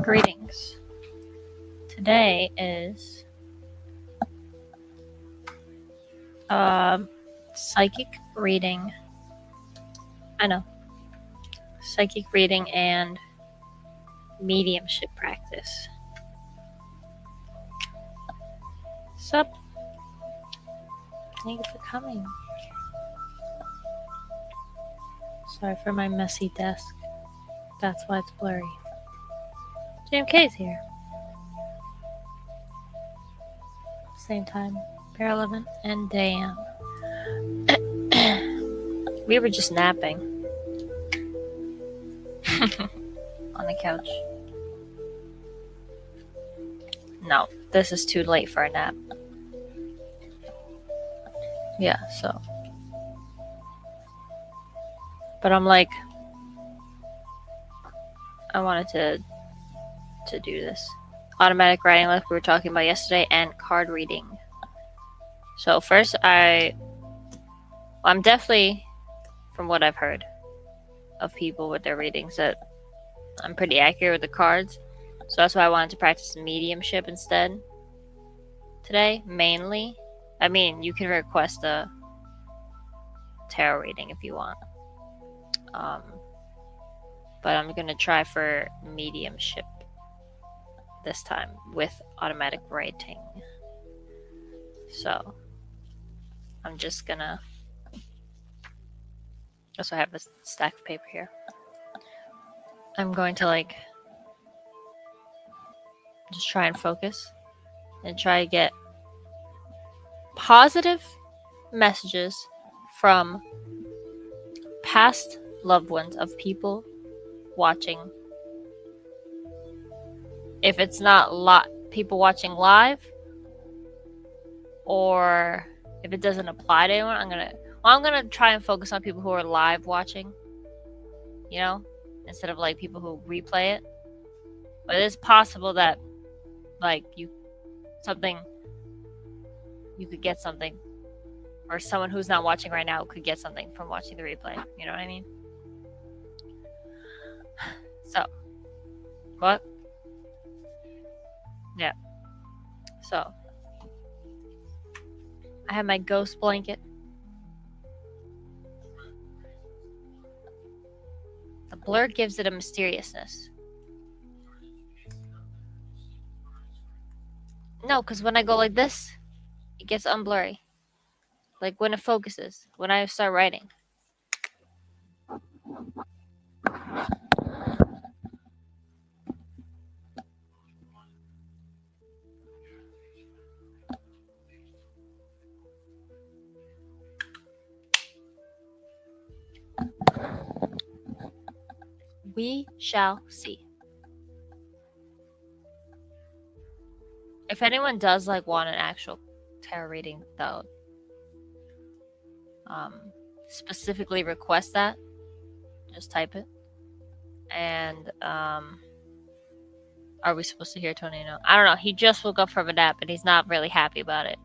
Greetings. Today is psychic reading. I know. Psychic reading and mediumship practice. Sup? Thank you for coming. Sorry for my messy desk. That's why it's blurry. JMK's here. Same time, Pair 11 and Dan. We were just napping on the couch. No, this is too late for a nap. Yeah, so. But I'm like, I wanted to do this. Automatic writing like we were talking about yesterday, and card reading. So first I'm definitely, from what I've heard of people with their readings, that I'm pretty accurate with the cards. So that's why I wanted to practice mediumship instead today, mainly. I mean, you can request a tarot reading if you want. But I'm going to try for mediumship this time with automatic writing. So I'm just gonna also have a stack of paper here. I'm going to just try and focus and try to get positive messages from past loved ones of people watching. If it's not people watching live, or if it doesn't apply to anyone, I'm gonna try and focus on people who are live watching, instead of people who replay it. But it is possible that you could get something, or someone who's not watching right now could get something from watching the replay. You know what I mean? So, what? Yeah. So, I have my ghost blanket. The blur gives it a mysteriousness. No, because when I go like this, it gets unblurry. Like when it focuses, when I start writing. We shall see. If anyone does want an actual tarot reading, though, specifically request that. Just type it. And are we supposed to hear Tony? No, I don't know. He just woke up from a nap and he's not really happy about it.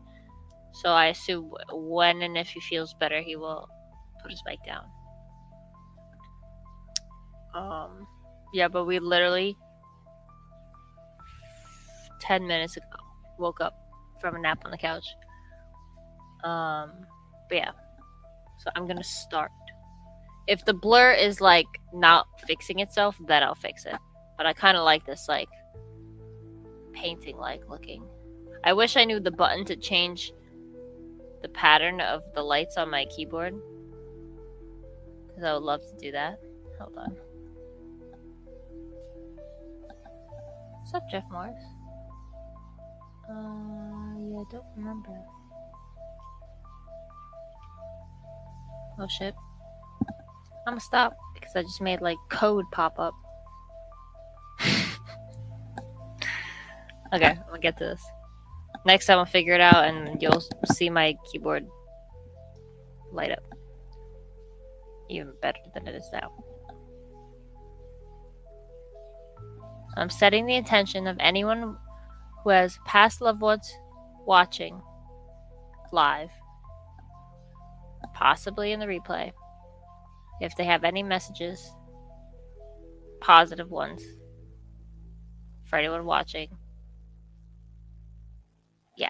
So I assume when and if he feels better, he will put his mic down. Yeah, but we literally 10 minutes ago woke up from a nap on the couch. But yeah, so I'm gonna start. If the blur is not fixing itself, then I'll fix it. But I kind of like this painting looking. I wish I knew the button to change the pattern of the lights on my keyboard, because I would love to do that. Hold on. What's up, Jeff Morris? Yeah, I don't remember. Oh shit. I'm gonna stop because I just made code pop up. Okay, I'm gonna get to this. Next time I'll figure it out and you'll see my keyboard light up. even better than it is now. I'm setting the intention of anyone who has past loved ones watching live, possibly in the replay, if they have any messages, positive ones, for anyone watching. Yeah.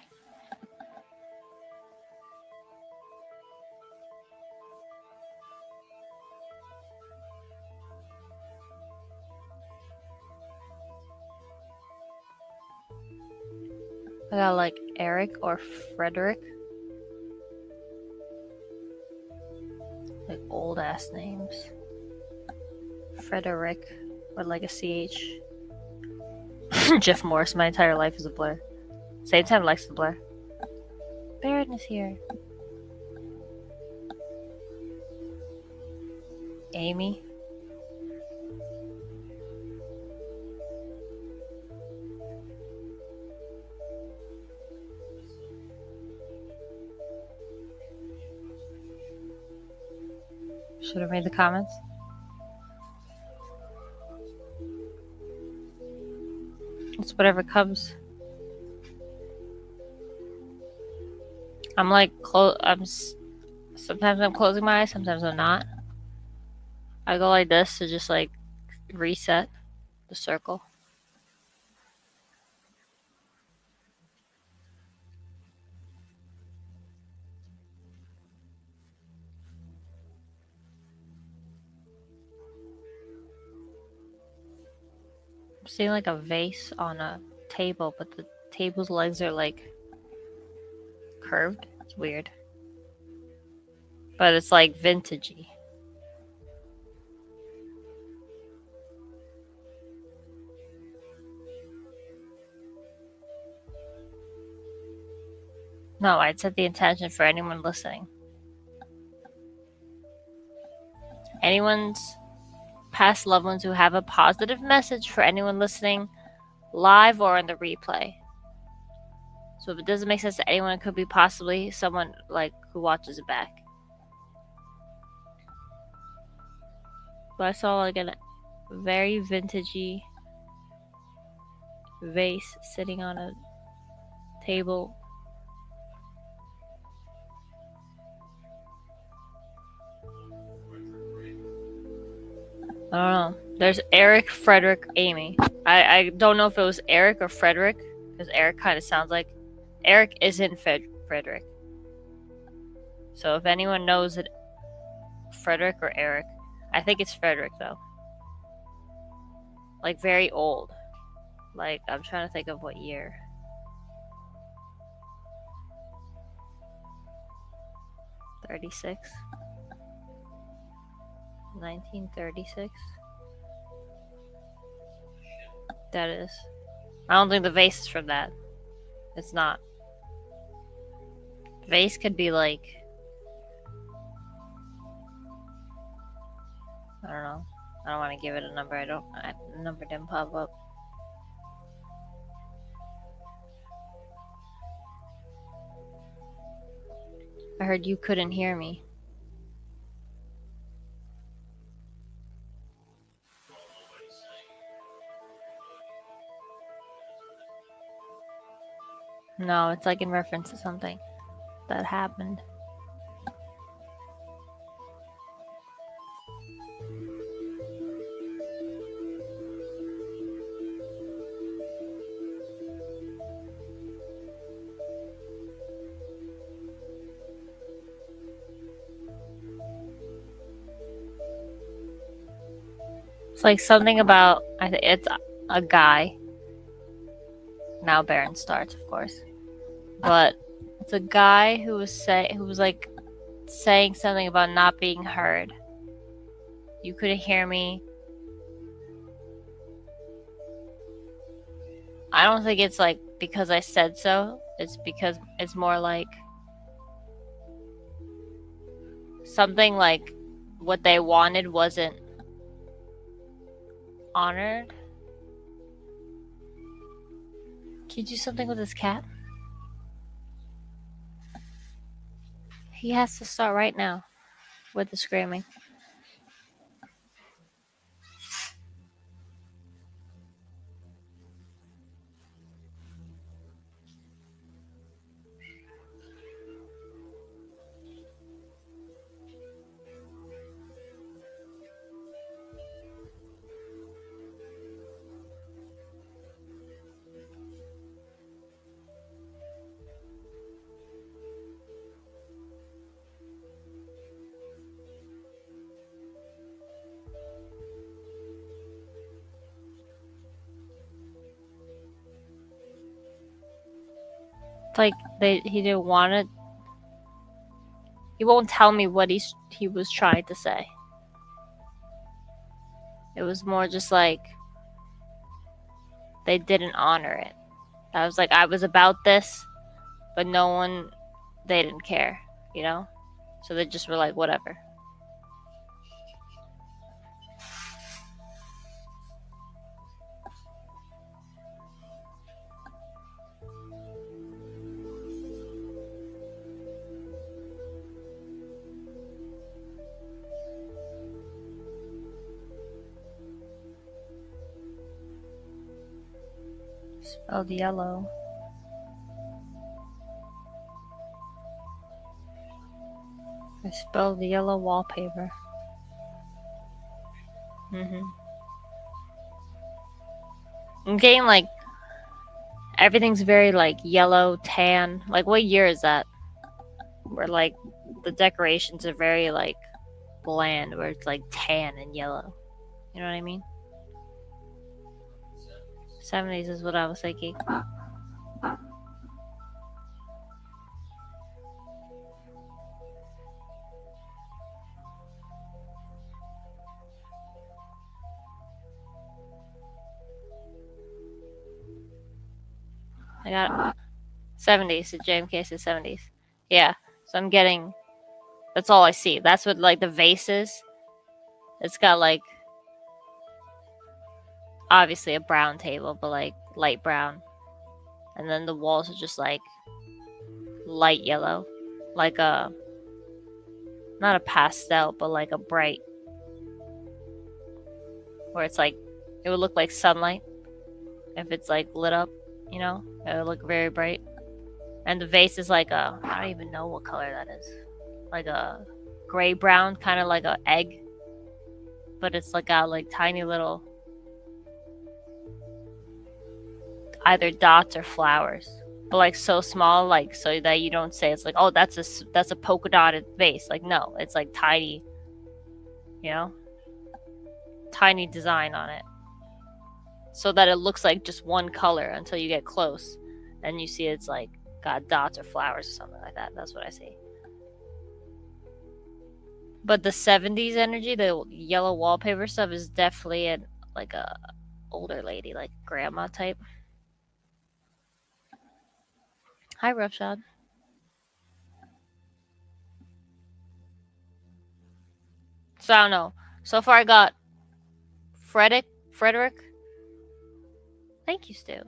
I got like Eric or Frederick. Like old ass names. Frederick with like a CH. Jeff Morris, my entire life is a blur. Same time likes the blur. Baron is here. Amy. Should have made the comments. It's whatever comes. I'm like sometimes I'm closing my eyes, sometimes I'm not. I go like this to just like reset the circle. I'm seeing like a vase on a table, but the table's legs are like curved. It's weird. But it's like vintagey. No, I'd set the intention for anyone listening. Anyone's past loved ones who have a positive message for anyone listening live or in the replay. So if it doesn't make sense to anyone, it could be possibly someone like who watches it back. But I saw like a very vintagey vase sitting on a table. I don't know. There's Eric, Frederick, Amy. I don't know if it was Eric or Frederick, because Eric kind of sounds like... Eric isn't Frederick. So if anyone knows it, Frederick or Eric, I think it's Frederick though. Like very old. Like I'm trying to think of what year. 36. 1936. That is. I don't think the vase is from that. It's not. The vase could be like... I don't know. I don't want to give it a number. The number didn't pop up. I heard you couldn't hear me. No, it's like in reference to something that happened. It's like something about... it's a guy. Now Baron starts, of course. But it's a guy who was like saying something about not being heard. You couldn't hear me. I don't think it's like because I said so. It's because it's more like something like what they wanted wasn't honored. Can you do something with this cat? He has to start right now with the screaming. Like he didn't want it. He won't tell me what he was trying to say. It was more just like they didn't honor it. I was like, I was about this, but they didn't care, you know? So they just were like, whatever. Spelled yellow. I spelled the yellow wallpaper. I'm getting like everything's very like yellow, tan. Like what year is that? Where like the decorations are very like bland, where it's like tan and yellow. You know what I mean? 70s is what I was thinking. I got 70s. The JMK says 70s. Yeah. So I'm getting. That's all I see. That's what like the vase is. It's got like obviously a brown table, but like light brown, and then the walls are just like light yellow, like a not a pastel, but like a bright, where it's like it would look like sunlight if it's like lit up. You know, it would look very bright. And the vase is like I don't even know what color that is. Like a gray brown, kind of like a egg, but it's like got like tiny little either dots or flowers, but like so small, like so that you don't say it's like, oh, that's a polka dotted vase. Like no, it's like tiny, you know, tiny design on it, so that it looks like just one color until you get close, and you see it's like got dots or flowers or something like that. That's what I see. But the 70s energy, the yellow wallpaper stuff, is definitely like a older lady, like grandma type. Hi, Roughshod. So I don't know. So far I got Frederick. Thank you, Stu.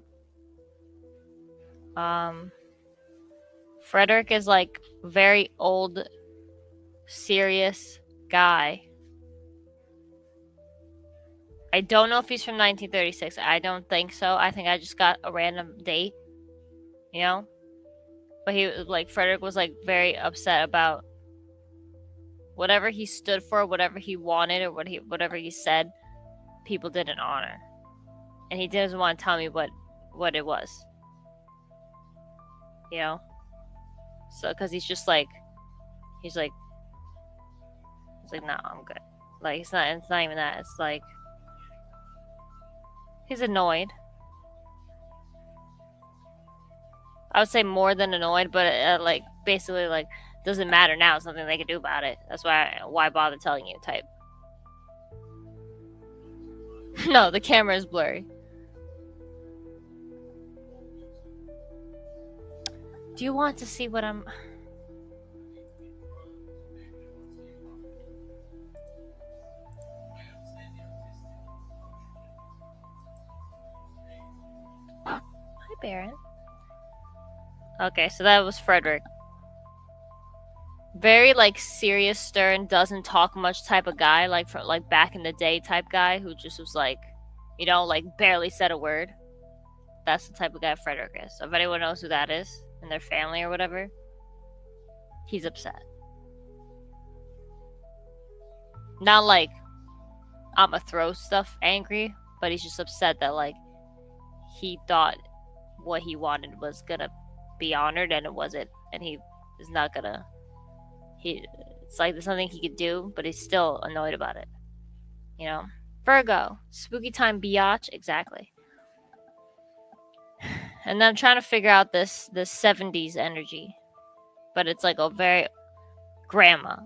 Frederick is like very old, serious guy. I don't know if he's from 1936. I don't think so. I think I just got a random date, you know? But Frederick was like very upset about whatever he stood for, whatever he wanted, or whatever he said, people didn't honor. And he doesn't want to tell me what it was. You know? So, because he's like, no, I'm good. Like, it's not even that. It's like, he's annoyed. I would say more than annoyed, but like, basically, like, doesn't matter now. It's nothing they can do about it. That's why bother telling you type. No, the camera is blurry. Do you want to see what I'm... Hi, Baron. Okay, so that was Frederick. Very like serious, stern, doesn't talk much type of guy, like from like back in the day type guy who just was like, you know, like barely said a word. That's the type of guy Frederick is. So if anyone knows who that is in their family or whatever, he's upset. Not like I'ma throw stuff angry, but he's just upset that like he thought what he wanted was gonna be honored and it wasn't, and he is not gonna. It's like there's nothing he could do, but he's still annoyed about it. You know, Virgo, spooky time biatch, exactly. And then I'm trying to figure out this 70s energy, but it's like a very grandma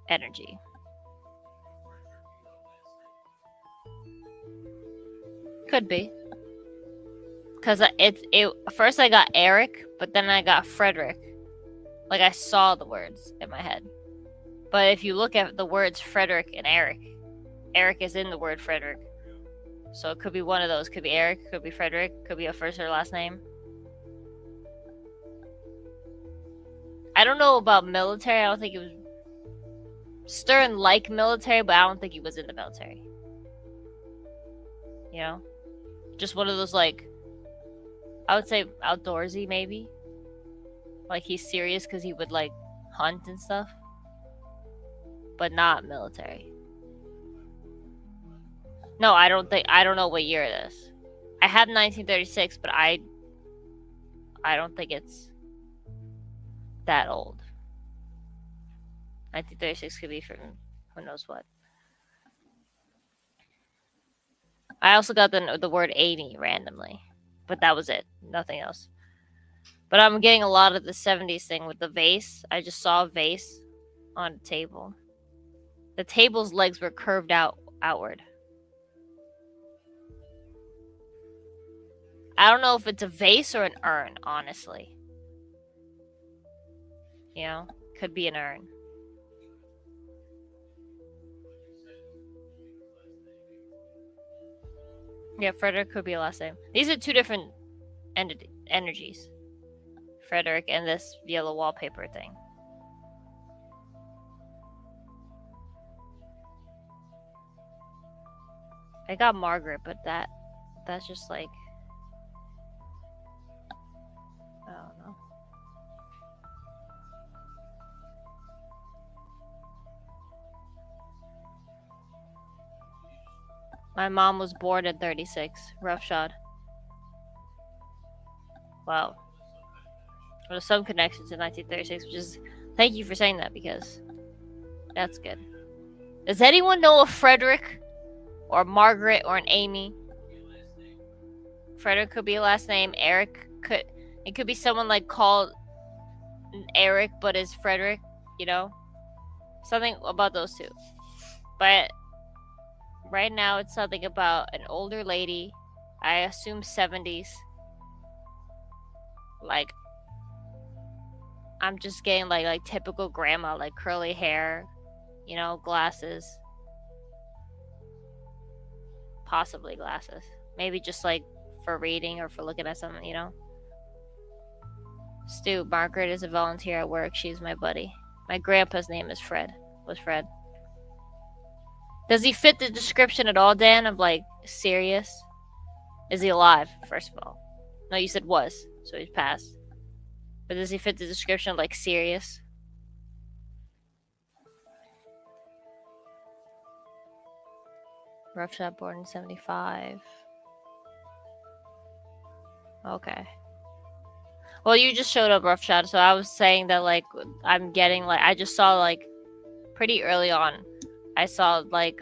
energy. Could be. Because first I got Eric, but then I got Frederick. Like, I saw the words in my head. But if you look at the words Frederick and Eric, Eric is in the word Frederick. So it could be one of those. Could be Eric, could be Frederick, could be a first or last name. I don't know about military. I don't think it was Stern like military, but I don't think he was in the military. You know? Just one of those, like, I would say outdoorsy, maybe. Like, he's serious because he would, like, hunt and stuff. But not military. No, I don't know what year it is. I have 1936, but I don't think it's that old. 1936 could be from who knows what. I also got the word Amy randomly, but that was it. Nothing else. But I'm getting a lot of the 70s thing with the vase. I just saw a vase on a table. The table's legs were curved outward. I don't know if it's a vase or an urn, honestly. You know, could be an urn. Yeah, Frederick could be a last name. These are two different energies. Frederick and this yellow wallpaper thing. I got Margaret, but that's just like, I don't know. My mom was born in 36, roughshod. Wow. There's some connections in 1936, which is, thank you for saying that, because that's good. Does anyone know a Frederick or Margaret or an Amy? Frederick could be a last name. Eric it could be someone like called Eric but is Frederick, you know? Something about those two. But right now it's something about an older lady, I assume 70s. Like, I'm just getting like typical grandma, like curly hair, you know, glasses. Possibly glasses. Maybe just like for reading or for looking at something, you know? Stu, Margaret is a volunteer at work. She's my buddy. My grandpa's name is Fred. Was Fred. Does he fit the description at all, Dan, of like serious? Is he alive, first of all? No, you said was, so he's passed. But does he fit the description of like serious? Roughshod born in 75. Okay. Well, you just showed up, Roughshod, so I was saying that, like, I'm getting, like, I just saw, like, pretty early on, I saw, like,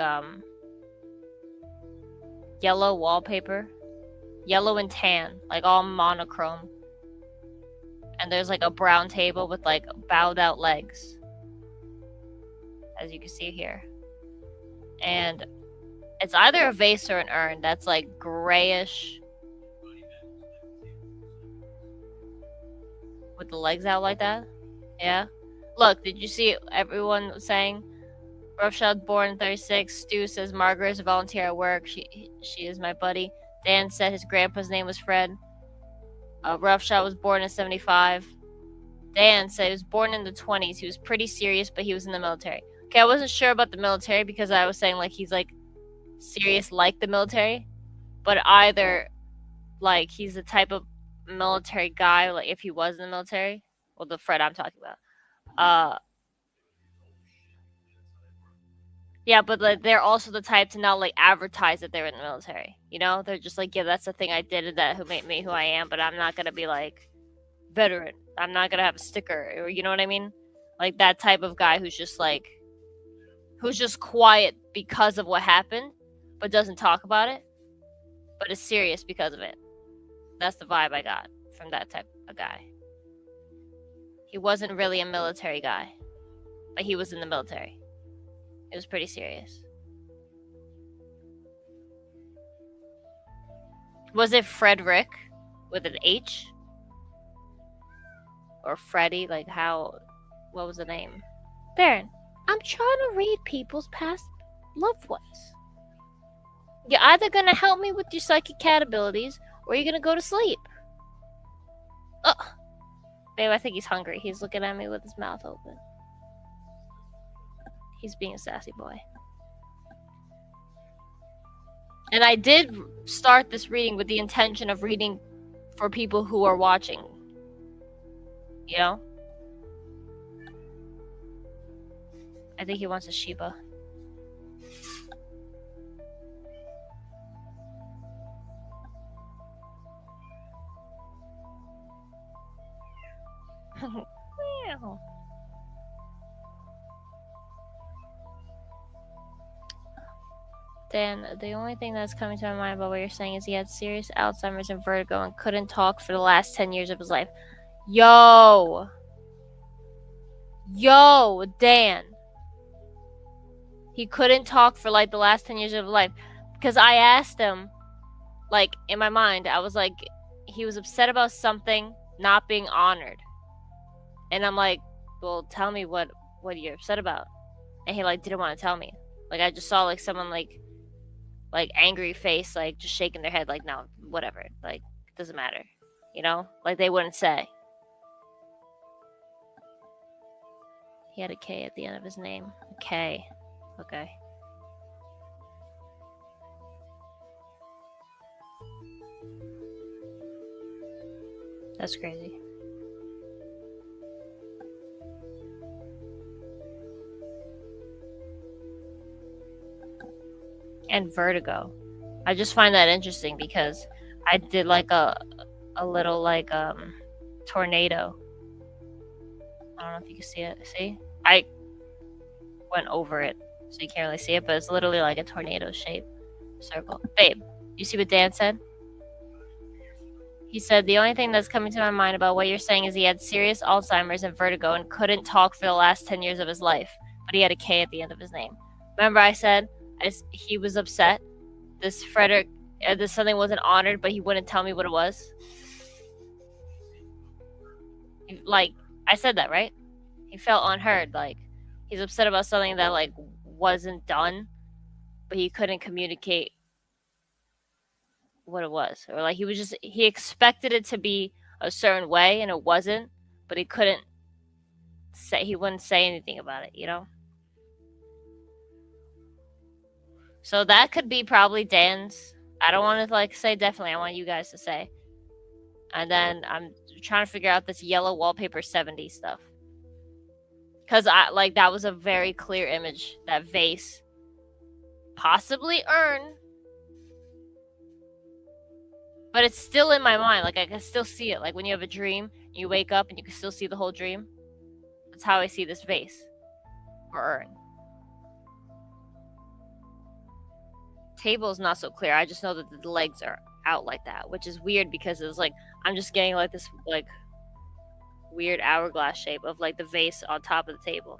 yellow wallpaper. Yellow and tan, like, all monochrome. And there's, like, a brown table with, like, bowed out legs. As you can see here. And it's either a vase or an urn that's, like, grayish. With the legs out like that? Yeah? Look, did you see everyone saying Roughshod born in 36? Stu says Margaret is a volunteer at work. She is my buddy. Dan said his grandpa's name was Fred. Roughshod was born in 75. Dan said he was born in the 20s. He was pretty serious, but he was in the military. Okay, I wasn't sure about the military because I was saying, like, he's, like, serious like the military. But either, like, he's the type of military guy, like, if he was in the military. Well, the Fred I'm talking about. Yeah, but like, they're also the type to not, like, advertise that they're in the military. You know? They're just like, yeah, that's the thing I did and that who made me who I am, but I'm not gonna be, like, veteran. I'm not gonna have a sticker, or, you know what I mean? Like, that type of guy who's just, like, who's just quiet because of what happened, but doesn't talk about it, but is serious because of it. That's the vibe I got from that type of guy. He wasn't really a military guy, but he was in the military. It was pretty serious. Was it Frederick with an H? Or Freddie? Like how? What was the name? Baron, I'm trying to read people's past loved ones. You're either gonna help me with your psychic cat abilities, or you're gonna go to sleep. Ugh. Babe, I think he's hungry. He's looking at me with his mouth open. He's being a sassy boy. And I did start this reading with the intention of reading for people who are watching. You know? I think he wants a Shiba. Dan, the only thing that's coming to my mind about what you're saying is he had serious Alzheimer's and vertigo and couldn't talk for the last 10 years of his life. Yo, Dan. He couldn't talk for like the last 10 years of his life. Because I asked him, like in my mind, I was like, he was upset about something not being honored. And I'm like, well, tell me what you're upset about. And he like didn't want to tell me. Like I just saw like someone like angry face, like just shaking their head, like no, whatever, like it doesn't matter, you know, like they wouldn't say. He had a K at the end of his name. A K. Okay. That's crazy. And vertigo. I just find that interesting because I did like a little like tornado. I don't know if you can see it. See? I went over it so you can't really see it, but it's literally like a tornado shape circle. Babe, you see what Dan said? He said, the only thing that's coming to my mind about what you're saying is he had serious Alzheimer's and vertigo and couldn't talk for the last 10 years of his life, but he had a K at the end of his name. Remember I said he was upset? This Frederick, this something wasn't honored, but he wouldn't tell me what it was? Like, I said that, right? He felt unheard. Like, he's upset about something that, like, wasn't done, but he couldn't communicate what it was. Or, like, he expected it to be a certain way, and it wasn't, but he wouldn't say anything about it, you know? So that could be probably Dan's. I don't want to, like, say definitely. I want you guys to say. And then I'm trying to figure out this yellow wallpaper 70 stuff. Because that was a very clear image. That vase. Possibly urn. But it's still in my mind. Like, I can still see it. Like, when you have a dream, you wake up and you can still see the whole dream. That's how I see this vase. Or urn. Table's not so clear. I just know that the legs are out like that. Which is weird because it's like, I'm just getting, like, this, like, weird hourglass shape of, like, the vase on top of the table.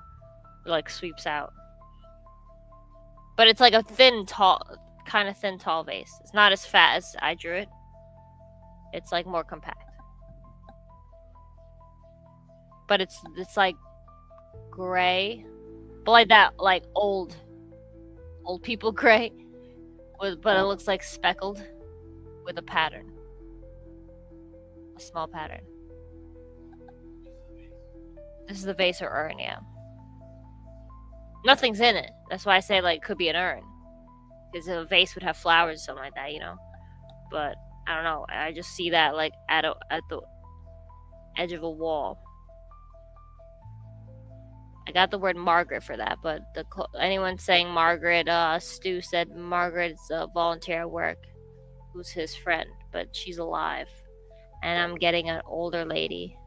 It, like, sweeps out. But it's like a kind of thin, tall vase. It's not as fat as I drew it. It's, like, more compact. But it's like, gray. But, like, that, like, old people gray. But it looks, like, speckled with a pattern. A small pattern. This is the vase or urn, yeah. Nothing's in it. That's why I say, like, could be an urn. Because a vase would have flowers or something like that, you know? But, I don't know. I just see that, like, at the edge of a wall. I got the word Margaret for that, but anyone saying Margaret, Stu said Margaret's a volunteer at work who's his friend, but she's alive. And I'm getting an older lady.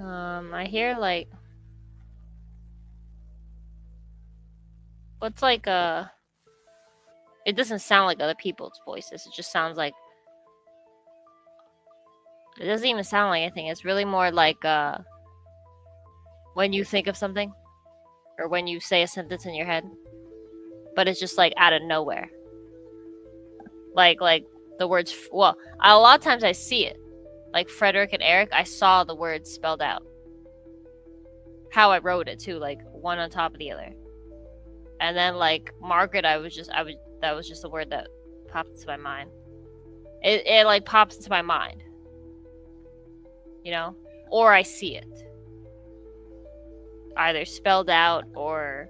I hear like what's like it doesn't sound like other people's voices. It just sounds like it doesn't even sound like anything. It's really more like when you think of something or when you say a sentence in your head, but it's just like out of nowhere. Like the words. Well, a lot of times I see it. Like Frederick and Eric, I saw the words spelled out. How I wrote it too, like one on top of the other. And then like Margaret, that was just a word that popped into my mind. It like pops into my mind. You know? Or I see it. Either spelled out or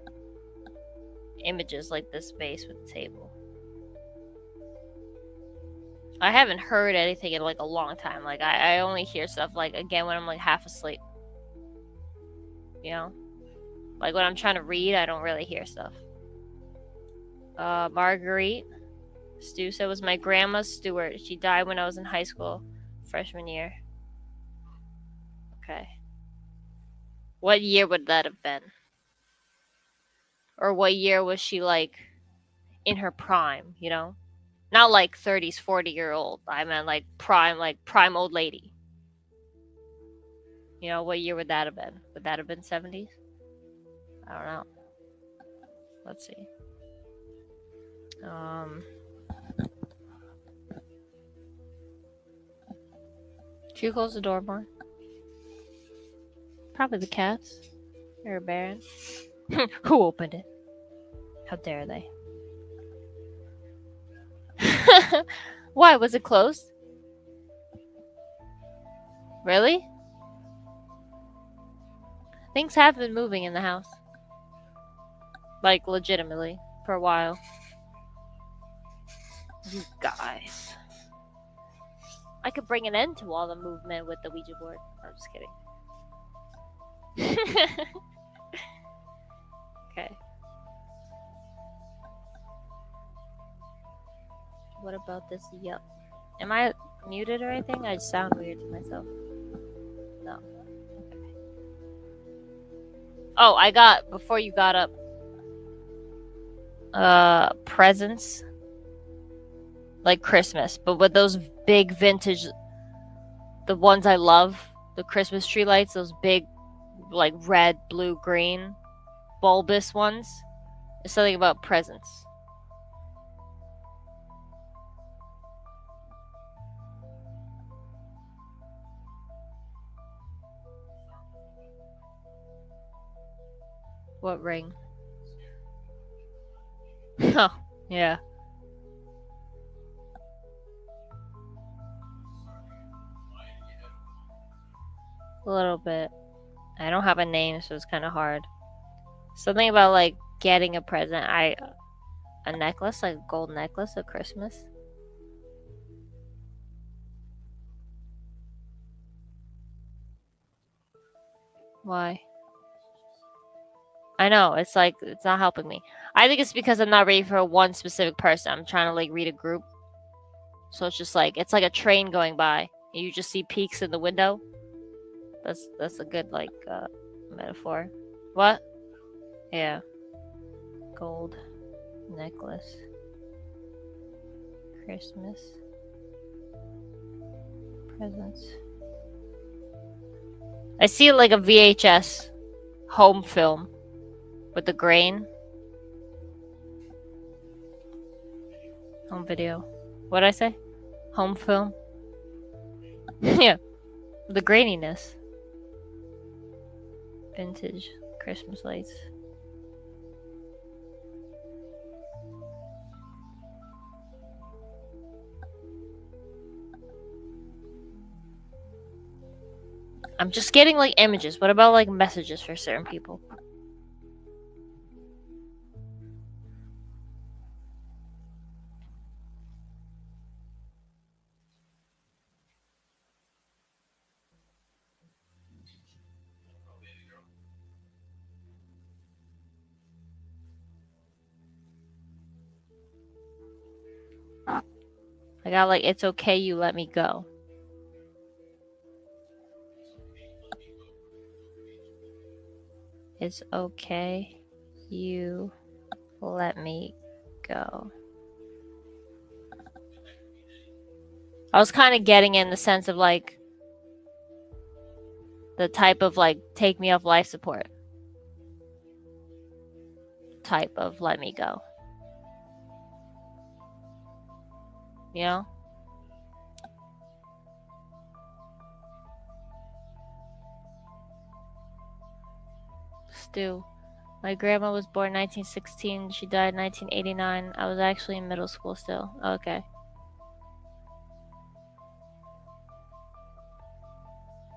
images like this vase with the table. I haven't heard anything in like a long time. Like I only hear stuff like again when I'm like half asleep. You know? Like when I'm trying to read, I don't really hear stuff. Marguerite Stu said was my grandma's steward. She died when I was in high school, freshman year. Okay. What year would that have been? Or what year was she like in her prime, you know? Not like 30s, 40-year-old. I meant like prime old lady. You know, what year would that have been? Would that have been 70s? I don't know. Let's see. Should you close the door more? Probably the cats. Or a Baron. Who opened it? How dare they? Why? Was it closed? Really? Things have been moving in the house. Like, legitimately. For a while. You guys. I could bring an end to all the movement with the Ouija board. I'm just kidding. Okay. What about this? Yep. Am I muted or anything? I sound weird to myself. No. Okay. Oh, I got, before you got up, presents. Like Christmas, but with those big vintage, the ones I love, the Christmas tree lights, those big, like red, blue, green, bulbous ones. There's something about presents. What ring? Oh, yeah. A little bit. I don't have a name, so it's kind of hard. Something about like getting a present. A necklace, like a gold necklace at Christmas. Why? I know, it's like, it's not helping me. I think it's because I'm not ready for one specific person. I'm trying to like read a group. So it's just like, it's like a train going by. And you just see peaks in the window. That's a good like metaphor. What? Yeah. Gold necklace. Christmas. Presents. I see like a VHS home film with the grain. Home video. What'd I say? Home film? Yeah. The graininess. Vintage Christmas lights. I'm just getting like images. What about like messages for certain people? I got like, it's okay you let me go. It's okay. You let me go. I was kind of getting in the sense of like the type of like take me off life support type of let me go. You know? Stu. My grandma was born 1916. She died 1989. I was actually in middle school still. Okay.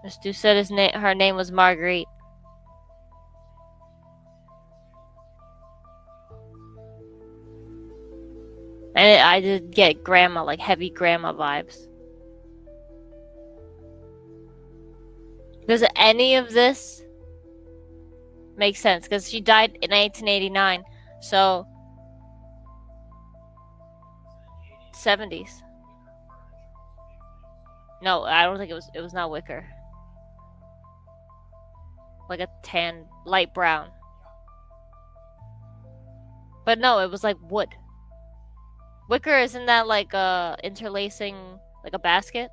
Stu said her name was Marguerite. And I did get grandma, like heavy grandma vibes. Does any of this make sense? Because she died in 1989, so 70s. No, I don't think it was not wicker. Like a tan, light brown. But no, it was like wood. Wicker, isn't that like interlacing, like a basket?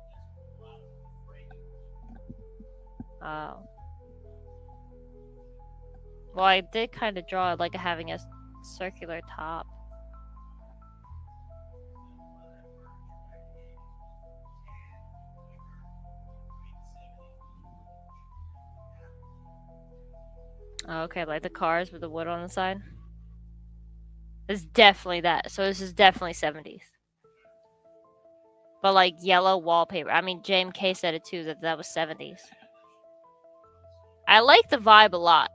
Oh. Well, I did kind of draw it like having a circular top. Oh, okay, like the cars with the wood on the side. It's definitely that. So this is definitely 70s. But like yellow wallpaper. I mean, James K said it too, that was 70s. I like the vibe a lot.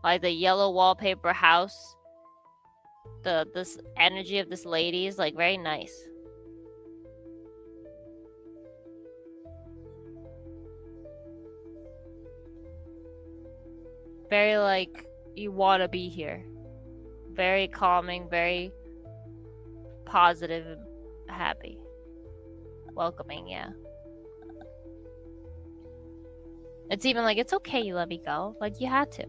Like the yellow wallpaper house. This energy of this lady is like very nice. Very like you want to be here. Very calming, very positive and happy. Welcoming, yeah. It's even like, it's okay you let me go. Like, you had to.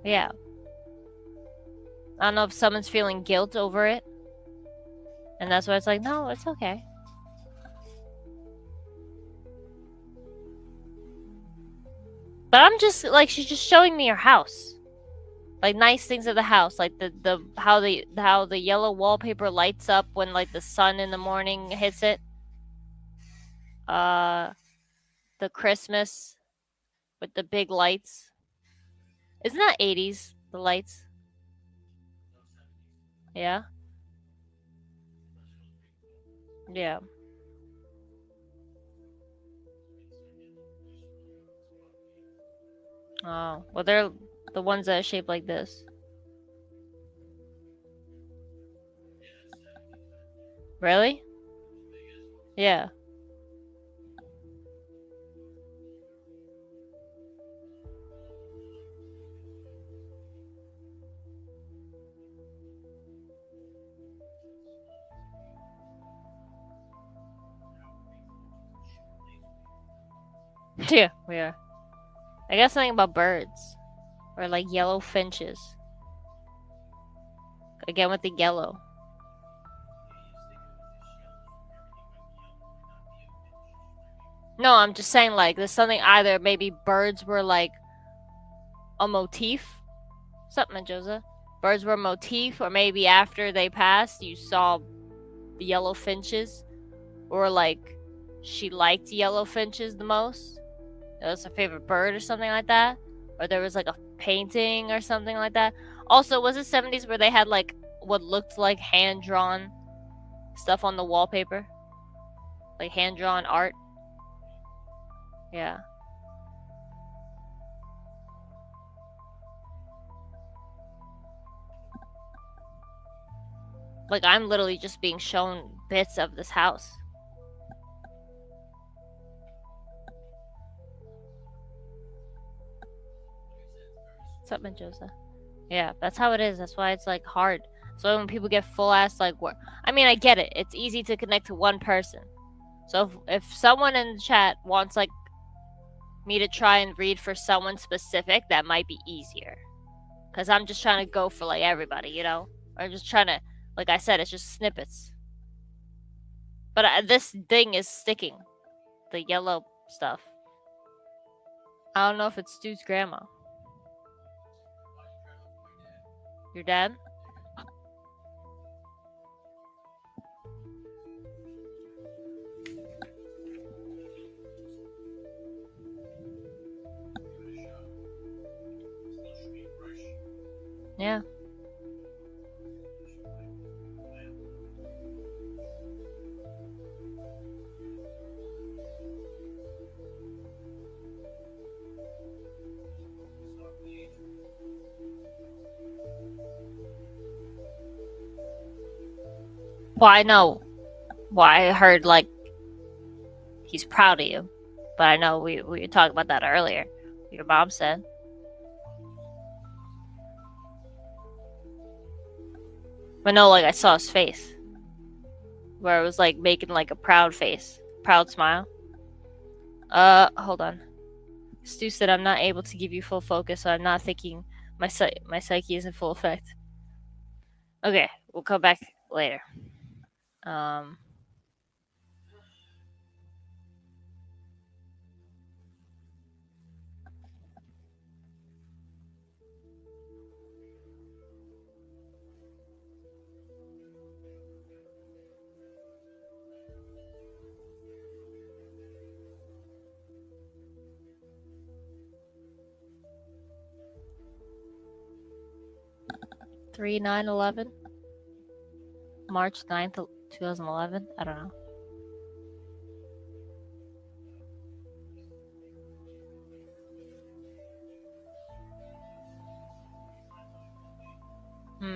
Yeah. I don't know if someone's feeling guilt over it. And that's why it's like, no, it's okay. But I'm just, like, she's just showing me her house. Like, nice things of the house. Like, how the yellow wallpaper lights up when, like, the sun in the morning hits it. The Christmas with the big lights. Isn't that 80s, the lights? Yeah? Yeah. Oh, well, they're the ones that are shaped like this. Really? Yeah. Yeah, we are. I guess something about birds. Or like yellow finches. Again with the yellow. No, I'm just saying like there's something either maybe birds were like a motif. Something, Joseph. Birds were a motif, or maybe after they passed you saw the yellow finches. Or like she liked yellow finches the most. It was her favorite bird or something like that. Or there was like a painting or something like that. Also, was it 70s where they had like what looked like hand-drawn stuff on the wallpaper? Like hand-drawn art? Yeah. Like, I'm literally just being shown bits of this house. What's up, Mendoza? Yeah, that's how it is. That's why it's, like, hard. So when people get full-ass, like, work... I mean, I get it. It's easy to connect to one person. So if someone in the chat wants like me to try and read for someone specific, that might be easier. Because I'm just trying to go for like everybody, you know? I'm just trying to, like I said, it's just snippets. But this thing is sticking. The yellow stuff. I don't know if it's Stu's grandma. Your dad? Yeah. Well, I know. Well, I heard like he's proud of you, but I know we talked about that earlier. Your mom said. But no, like I saw his face, where it was like making like a proud face, proud smile. Hold on. Stu said I'm not able to give you full focus, so I'm not thinking my psyche is in full effect. Okay, we'll come back later. 3/9/11, March 9th, 2011. I don't know.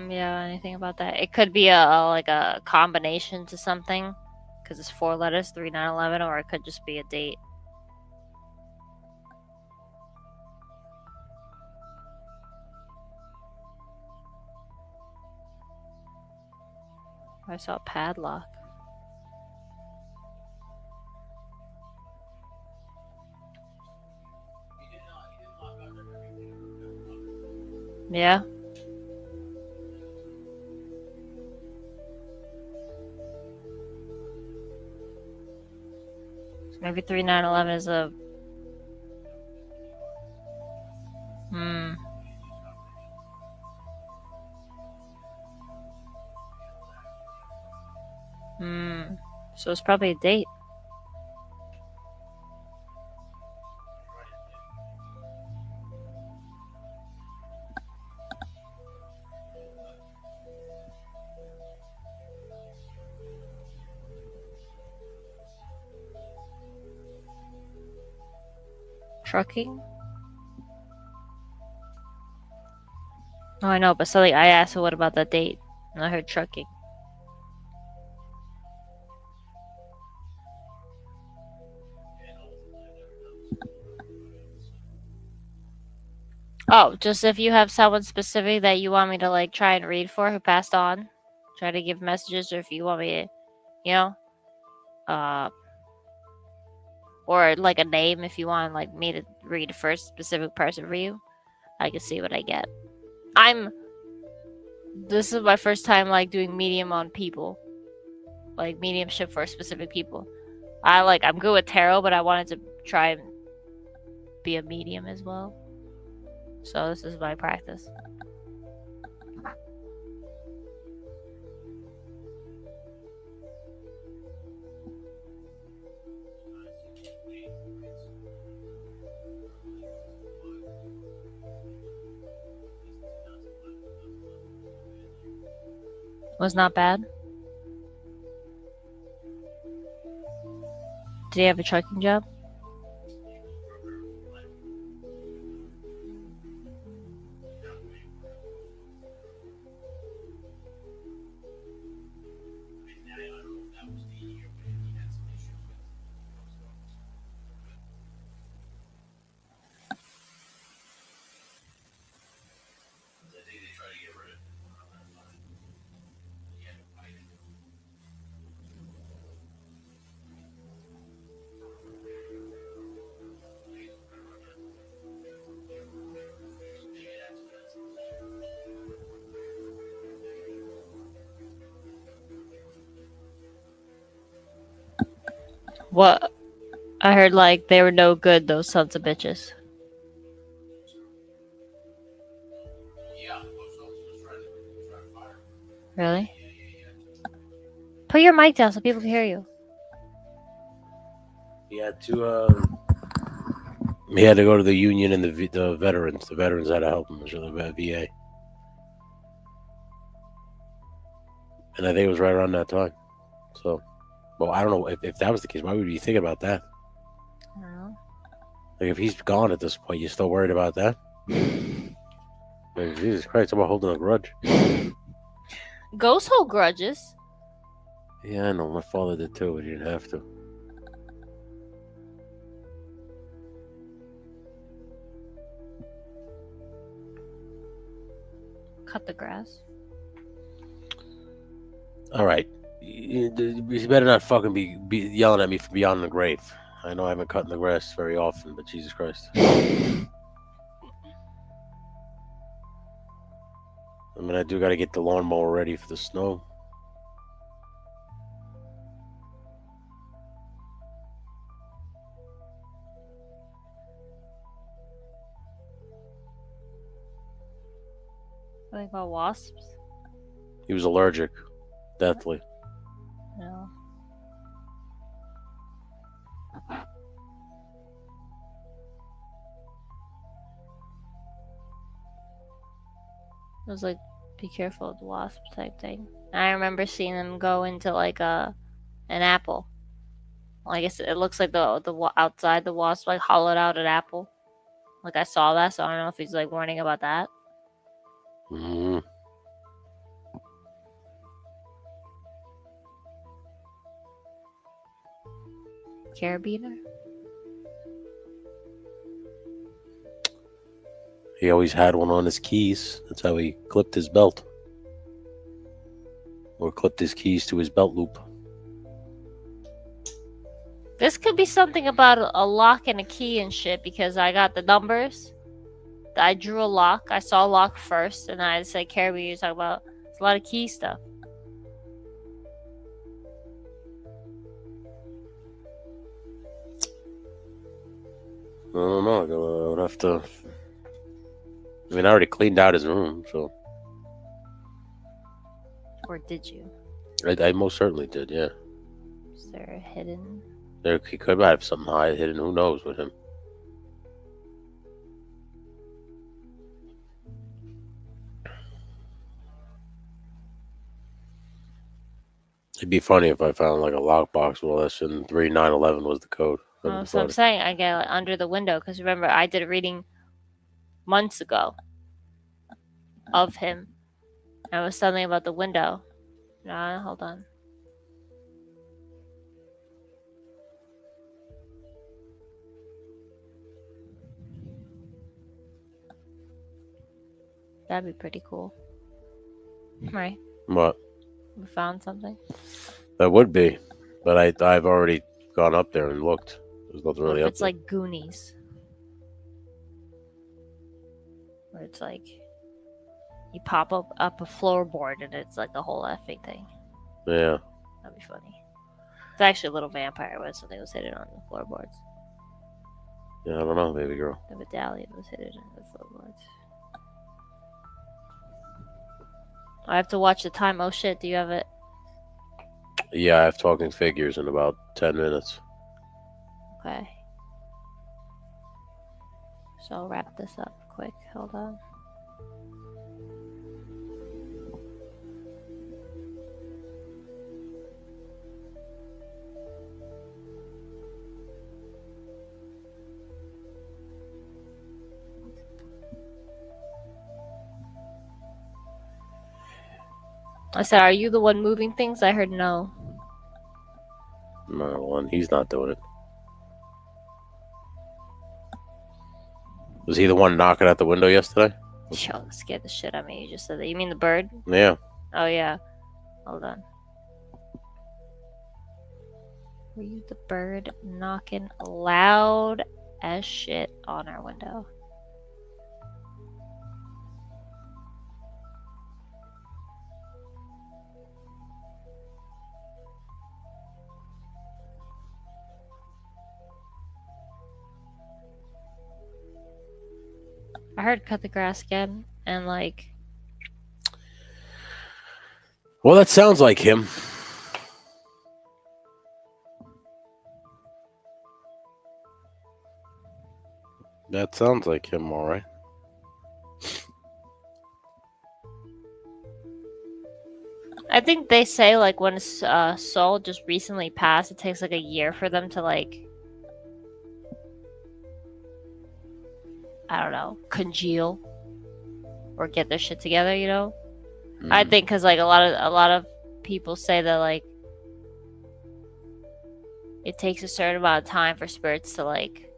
Yeah, anything about that? It could be like a combination to something, because it's 4 letters, 3/9/11, or it could just be a date. I saw a padlock. Yeah. So maybe 3/9/11 is a. Hmm. So it's probably a date. Trucking? Oh, I know, but suddenly I asked her what about that date, and I heard trucking. Oh, just if you have someone specific that you want me to like try and read for who passed on, try to give messages, or if you want me to, you know, or like a name if you want like me to read for a specific person for you, I can see what I get. This is my first time like doing medium on people, like mediumship for specific people. I'm good with tarot, but I wanted to try and be a medium as well. So this is my practice. Was not bad. Did he have a trucking job? What? I heard like they were no good, those sons of bitches. Really? Put your mic down so people can hear you. He had to. He had to go to the union and the veterans. The veterans had to help him. The VA. And I think it was right around that time. So, well, I don't know if that was the case. Why would you think about that? I don't know. Like, if he's gone at this point, you still worried about that? Like, Jesus Christ, I'm holding a grudge. Ghosts hold grudges. Yeah, I know. My father did too, but he didn't have to. Cut the grass. All right. You better not fucking be yelling at me from beyond the grave. I know I haven't cut in the grass very often, but Jesus Christ. I mean, I do got to get the lawnmower ready for the snow. Something about wasps? He was allergic. Deathly. No. It was like, be careful of the wasp type thing. I remember seeing them go into like an apple. Well, I guess it looks like the outside the wasp like hollowed out an apple. Like I saw that, so I don't know if he's like warning about that. Mm-hmm. Carabiner? He always had one on his keys. That's how he clipped his belt. Or clipped his keys to his belt loop. This could be something about a lock and a key and shit, because I got the numbers. I drew a lock. I saw a lock first, and I said, Carabiner, you're talking about it's a lot of key stuff. I don't know. I would have to. I mean, I already cleaned out his room, so. Or did you? I most certainly did, yeah. Is there a hidden? He could have something hidden. Who knows with him? It'd be funny if I found like a lockbox with all that shit and 3911 was the code. Oh, so I'm saying I get like, under the window, because remember I did a reading months ago of him. And it was something about the window. No, hold on. That'd be pretty cool. Right. What? We found something. That would be. But I've already gone up there and looked. There's nothing really up It's there. like Goonies. Where it's like you pop up a floorboard and it's like the whole effing thing. Yeah. That'd be funny. It's actually a little vampire, but something was hidden on the floorboards. Yeah, I don't know, baby girl. The medallion was hidden on the floorboards. I have to watch the time. Oh shit, do you have it? Yeah, I have talking figures in about 10 minutes. Okay. So I'll wrap this up quick. Hold on. I said, are you the one moving things? I heard no. No, he's not doing it. Was he the one knocking at the window yesterday? Yo, that scared the shit out of me. You just said that. You mean the bird? Yeah. Oh, yeah. Hold on. Were you the bird knocking loud as shit on our window? I heard cut the grass again, and like, Well, that sounds like him. That sounds like him, all right. I think they say like when a soul just recently passed, it takes like a year for them to like, I don't know, congeal or get their shit together. You know, I think because like a lot of people say that like it takes a certain amount of time for spirits to like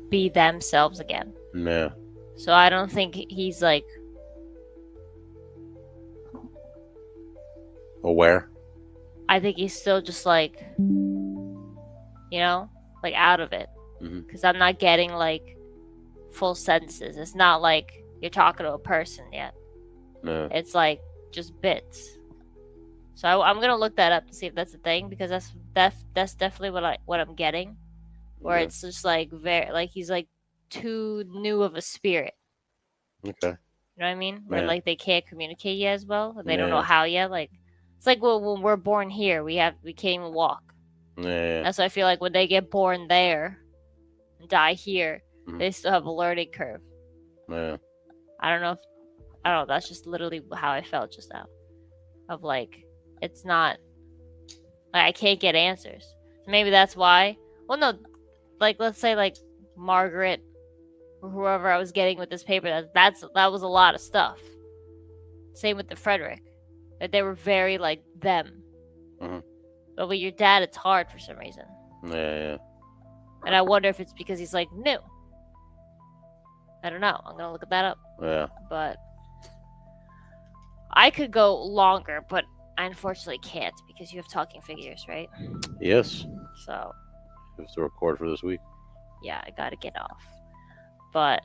be themselves again. Yeah. So I don't think he's like Aware. I think he's still just like, you know, like out of it. Because I'm not getting like full sentences. It's not like you're talking to a person yet. No. It's like just bits. So I'm gonna look that up to see if that's a thing, because that's definitely what I'm getting. Where it's just like very like he's like too new of a spirit. Okay. You know what I mean? Where Yeah. like they can't communicate yet as well. They don't know Yeah. how yet. Like it's like when we're born here, we can't even walk. Yeah. That's why I feel like when they get born there and die here, they still have a learning curve. Yeah. I don't know. That's just literally how I felt just now. Of like, it's not like I can't get answers. Maybe that's why. Well, no, like let's say like Margaret or whoever I was getting with this paper. That was a lot of stuff. Same with the Frederick. That they were very like them. But with your dad, it's hard for some reason. Yeah. And I wonder if it's because he's like new. I don't know. I'm gonna look that up. Yeah. But I could go longer, but I unfortunately can't because you have talking figures, right? Yes. So You have to record for this week. yeah, I gotta get off. But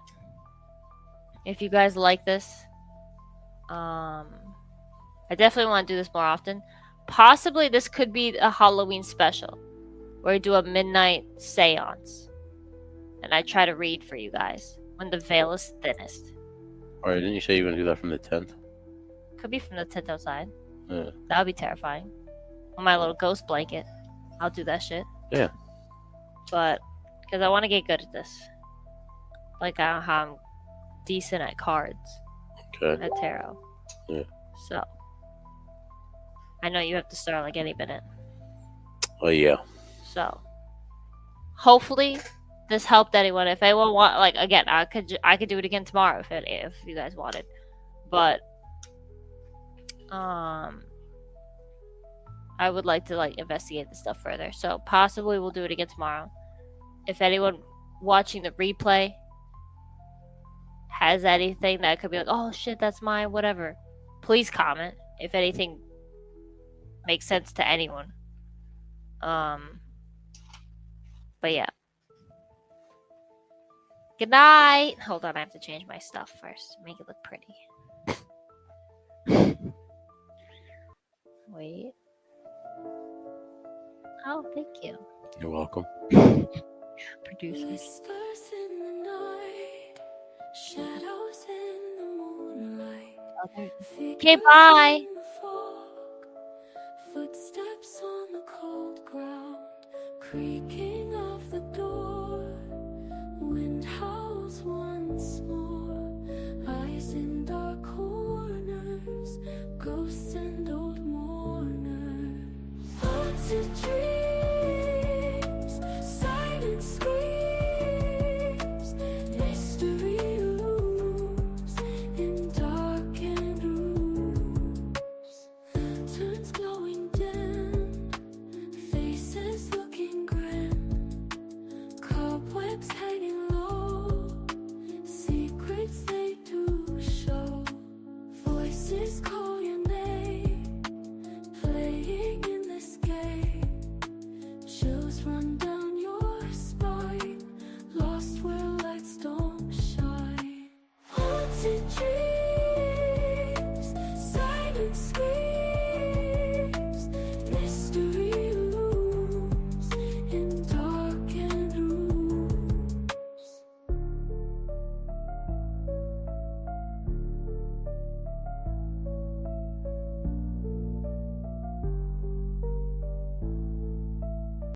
if you guys like this, I definitely want to do this more often. Possibly this could be a Halloween special where I do a midnight seance and I try to read for you guys when the veil is thinnest. All right, didn't you say you were going to do that from the 10th? Could be from the tent outside. Yeah. That would be terrifying. On my little ghost blanket. I'll do that shit. Yeah. But, because I want to get good at this. Like how I'm decent at cards. Okay. At tarot. Yeah. So, I know you have to start like any minute. Oh, yeah. So, hopefully this helped anyone. If anyone want, like, again, I could do it again tomorrow if you guys wanted. But I would like to like investigate this stuff further. So possibly we'll do it again tomorrow. If anyone watching the replay has anything that could be like, oh shit, that's mine, whatever, please comment if anything makes sense to anyone. But yeah. Good night. Hold on, I have to change my stuff first. Make it look pretty. Wait. Oh, thank you. You're welcome. Producers. Whispers in the night, shadows in the moonlight. Okay, bye. In the fog, footsteps on the cold ground, creaking of the door. Wind howls once more, eyes in dark corners, ghosts and old mourners. Haunted